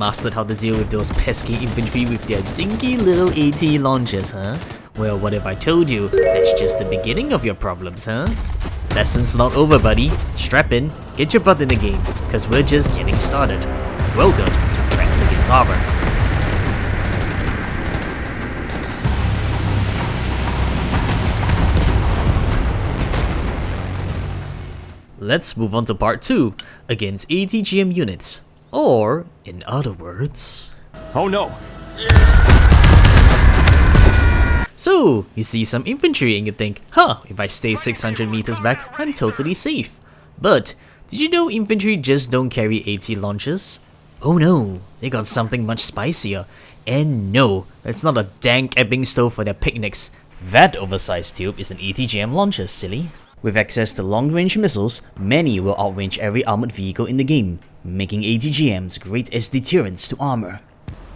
Mastered how to deal with those pesky infantry with their dinky little AT launchers, huh? Well, what if I told you that's just the beginning of your problems, huh? Lesson's not over, buddy. Strap in, get your butt in the game, cause we're just getting started. Welcome to Friends Against Armor. Let's move on to part 2, against ATGM Units. Or, in other words... Oh no! So, you see some infantry and you think, huh, if I stay 600 meters back, I'm totally safe. But, did you know infantry just don't carry AT launchers? Oh no, they got something much spicier. And no, it's not a dank ebbing stove for their picnics. That oversized tube is an ATGM launcher, silly. With access to long-range missiles, many will outrange every armored vehicle in the game, making ATGMs great as deterrents to armor.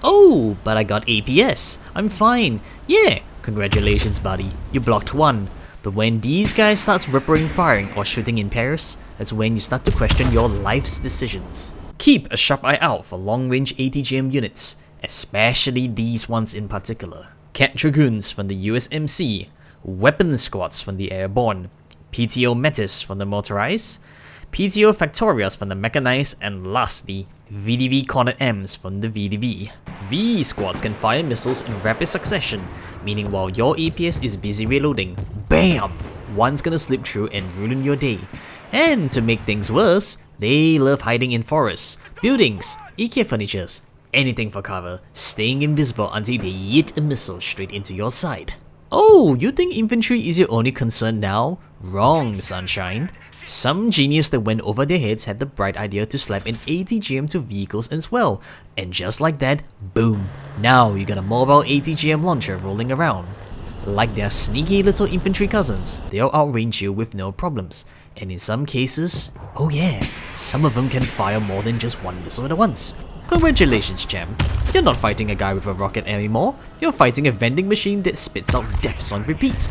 Oh, but I got APS. I'm fine. Yeah, congratulations buddy, you blocked one. But when these guys start ripping firing or shooting in pairs, that's when you start to question your life's decisions. Keep a sharp eye out for long-range ATGM units, especially these ones in particular. Cat Dragoons from the USMC, Weapon Squads from the Airborne, PTO Metis from the Motorized, PTO Factorias from the Mechanized, and lastly, VDV Kornet Ms from the VDV. These squads can fire missiles in rapid succession, meaning while your APS is busy reloading, BAM! One's gonna slip through and ruin your day. And to make things worse, they love hiding in forests, buildings, IKEA furnitures, anything for cover, staying invisible until they yeet a missile straight into your side. Oh, you think infantry is your only concern now? Wrong, sunshine. Some genius that went over their heads had the bright idea to slap an ATGM to vehicles as well. And just like that, boom, now you got a mobile ATGM launcher rolling around. Like their sneaky little infantry cousins, they'll outrange you with no problems. And in some cases, oh yeah, some of them can fire more than just one missile at once. Congratulations, champ. You're not fighting a guy with a rocket anymore, you're fighting a vending machine that spits out deaths on repeat.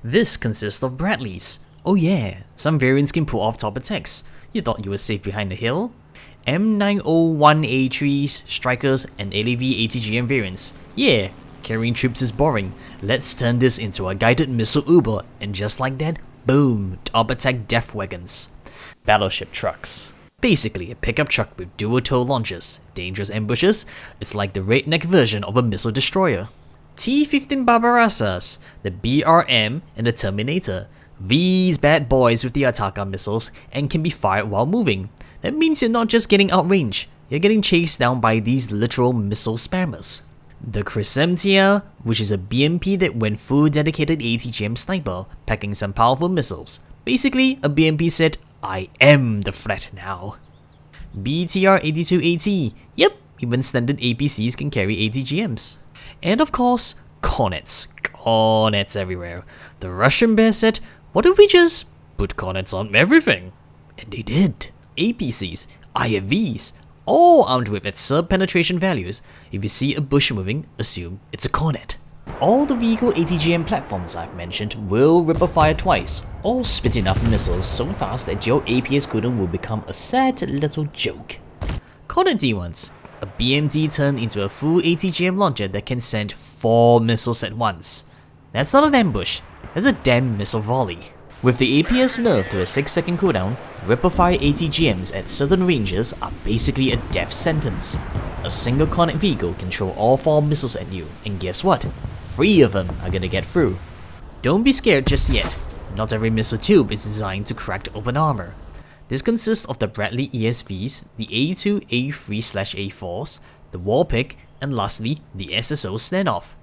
This consists of Bradleys. Oh yeah, some variants can pull off top attacks. You thought you were safe behind the hill? M901A3s, Strikers, and LAV ATGM variants. Yeah, carrying troops is boring. Let's turn this into a guided missile Uber, and just like that, boom, top attack death wagons. Battleship trucks. Basically a pickup truck with dual tow launchers, dangerous ambushes. It's like the redneck version of a missile destroyer. T-15 Barbarossas, the BRM, and the Terminator. These bad boys with the Ataka missiles and can be fired while moving. That means you're not just getting outranged, you're getting chased down by these literal missile spammers. The Crescentia, which is a BMP that went full dedicated ATGM sniper, packing some powerful missiles. Basically, a BMP said, I am the threat now. BTR-82AT, yep, even standard APCs can carry ATGMs. And of course, Kornets. Kornets everywhere. The Russian bear said, what if we just put Kornets on everything? And they did. APCs, IFVs, all armed with absurd penetration values. If you see a bush moving, assume it's a Kornet. All the vehicle ATGM platforms I've mentioned will ripper fire twice, or spit enough missiles so fast that your APS coolant will become a sad little joke. Kornet D1s, a BMD turned into a full ATGM launcher that can send 4 missiles at once. That's not an ambush, that's a damn missile volley. With the APS nerfed to a 6-second cooldown, ripper-fire ATGMs at certain ranges are basically a death sentence. A single Kornet vehicle can throw all 4 missiles at you, and guess what? 3 of them are gonna get through. Don't be scared just yet. Not every missile tube is designed to crack open armor. This consists of the Bradley ESVs, the A2, A3/A4s, the Warpig, and lastly, the SSO standoff.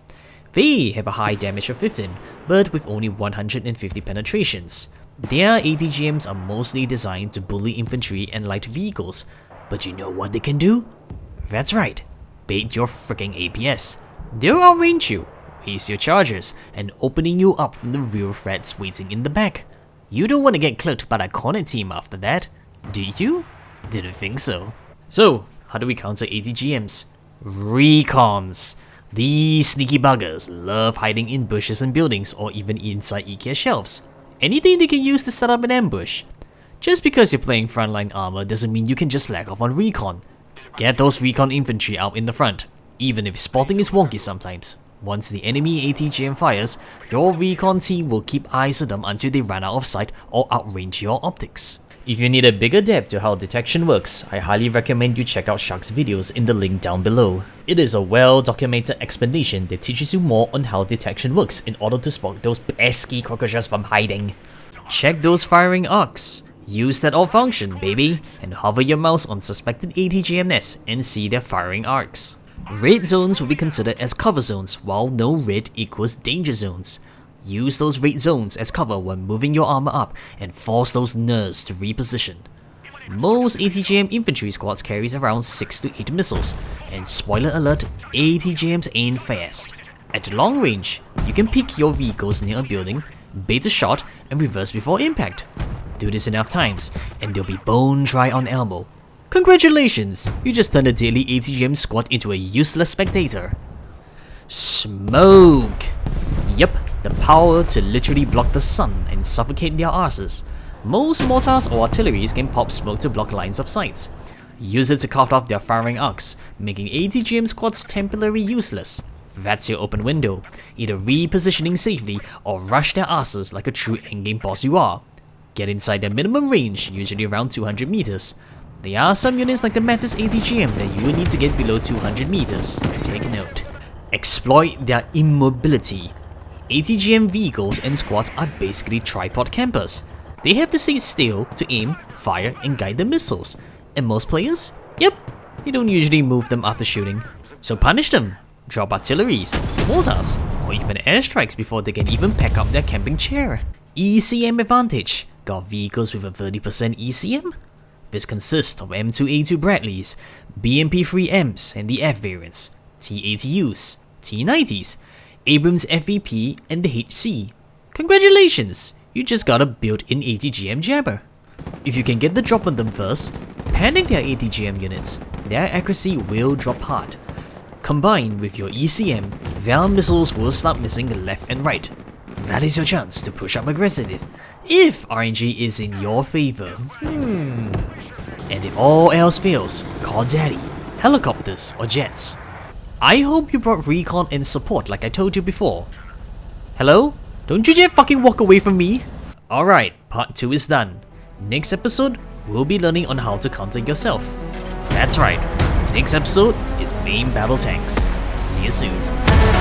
They have a high damage of 15, but with only 150 penetrations. Their ATGMs are mostly designed to bully infantry and light vehicles, but you know what they can do? That's right, bait your freaking APS. They'll outrange you, raise your charges, and opening you up from the real threats waiting in the back. You don't want to get cloaked by the Kornet team after that, do you? Didn't think so. So, how do we counter ATGMs? Recons. These sneaky buggers love hiding in bushes and buildings or even inside IKEA shelves. Anything they can use to set up an ambush. Just because you're playing frontline armor doesn't mean you can just slack off on recon. Get those recon infantry out in the front, even if spotting is wonky sometimes. Once the enemy ATGM fires, your recon team will keep eyes on them until they run out of sight or outrange your optics. If you need a bigger depth to how detection works, I highly recommend you check out Shark's videos in the link down below. It is a well-documented explanation that teaches you more on how detection works in order to spot those pesky cockroaches from hiding. Check those firing arcs. Use that alt function, baby, and hover your mouse on suspected ATGM nests and see their firing arcs. Red zones will be considered as cover zones, while no red equals danger zones. Use those red zones as cover when moving your armor up and force those nerds to reposition. Most ATGM infantry squads carries around 6 to 8 missiles, and spoiler alert, ATGMs ain't fast. At long range, you can pick your vehicles near a building, bait a shot, and reverse before impact. Do this enough times, and they'll be bone dry on elbow. Congratulations! You just turned a daily ATGM squad into a useless spectator. Smoke! Yep, the power to literally block the sun and suffocate their asses. Most mortars or artilleries can pop smoke to block lines of sight. Use it to cut off their firing arcs, making ATGM squads temporarily useless. That's your open window. Either repositioning safely or rush their asses like a true endgame boss you are. Get inside their minimum range, usually around 200 meters. There are some units like the Metis ATGM that you will need to get below 200 meters. Take note. Exploit their immobility. ATGM vehicles and squads are basically tripod campers. They have to stay still to aim, fire, and guide the missiles. And most players? Yep, they don't usually move them after shooting. So punish them. Drop artilleries, mortars, or even airstrikes before they can even pack up their camping chair. ECM advantage. Got vehicles with a 30% ECM? This consists of M2A2 Bradleys, BMP-3 Ms and the F variants, T-80Us, T-90s, Abrams FVP, and the HC. Congratulations! You just got a built-in ATGM Jammer. If you can get the drop on them first, panic their ATGM units. Their accuracy will drop hard. Combined with your ECM, their missiles will start missing left and right. That is your chance to push up aggressive, if RNG is in your favor. And if all else fails, call daddy, helicopters or jets. I hope you brought recon and support like I told you before. Hello? Don't you dare fucking walk away from me! Alright, part 2 is done. Next episode, we'll be learning on how to counter yourself. That's right, next episode is main battle tanks. See you soon.